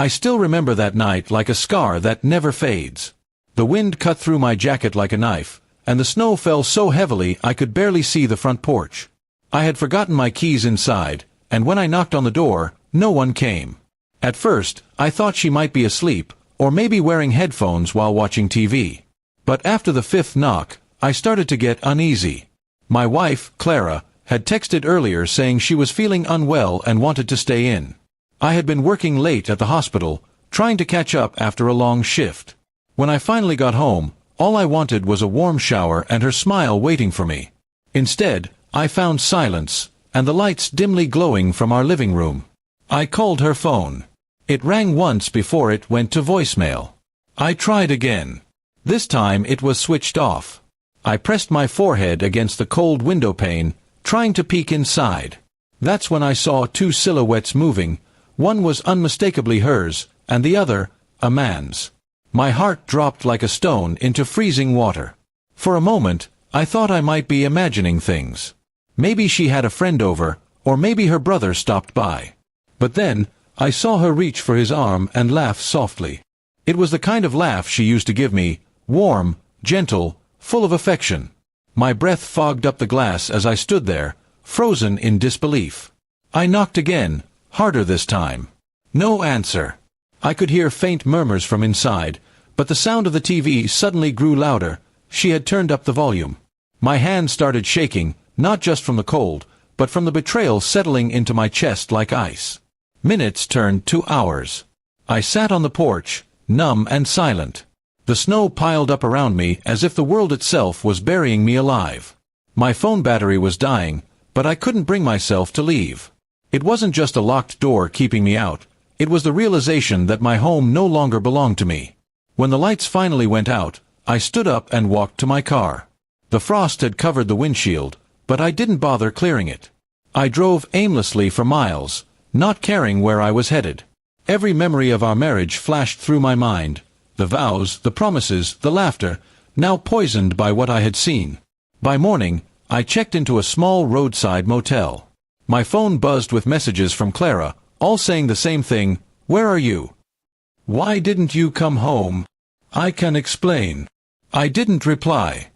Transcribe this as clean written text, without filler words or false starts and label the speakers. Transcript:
Speaker 1: I still remember that night like a scar that never fades. The wind cut through my jacket like a knife, and the snow fell so heavily I could barely see the front porch. I had forgotten my keys inside, and when I knocked on the door, no one came. At first, I thought she might be asleep, or maybe wearing headphones while watching TV. But after the fifth knock, I started to get uneasy. My wife, Clara, had texted earlier saying she was feeling unwell and wanted to stay in. I had been working late at the hospital, trying to catch up after a long shift. When I finally got home, all I wanted was a warm shower and her smile waiting for me. Instead, I found silence, and the lights dimly glowing from our living room. I called her phone. It rang once before it went to voicemail. I tried again. This time it was switched off. I pressed my forehead against the cold window pane, trying to peek inside. That's when I saw two silhouettes moving. One was unmistakably hers, and the other, a man's. My heart dropped like a stone into freezing water. For a moment, I thought I might be imagining things. Maybe she had a friend over, or maybe her brother stopped by. But then, I saw her reach for his arm and laugh softly. It was the kind of laugh she used to give me, warm, gentle, full of affection. My breath fogged up the glass as I stood there, frozen in disbelief. I knocked again, harder this time. No answer. I could hear faint murmurs from inside, but the sound of the TV suddenly grew louder. She had turned up the volume. My hand started shaking, not just from the cold, but from the betrayal settling into my chest like ice. Minutes turned to hours. I sat on the porch, numb and silent. The snow piled up around me as if the world itself was burying me alive. My phone battery was dying, but I couldn't bring myself to leave. It wasn't just a locked door keeping me out. It was the realization that my home no longer belonged to me. When the lights finally went out, I stood up and walked to my car. The frost had covered the windshield, but I didn't bother clearing it. I drove aimlessly for miles, not caring where I was headed. Every memory of our marriage flashed through my mind. The vows, the promises, the laughter, now poisoned by what I had seen. By morning, I checked into a small roadside motel. My phone buzzed with messages from Clara, all saying the same thing: "Where are you? Why didn't you come home? I can explain." I didn't reply.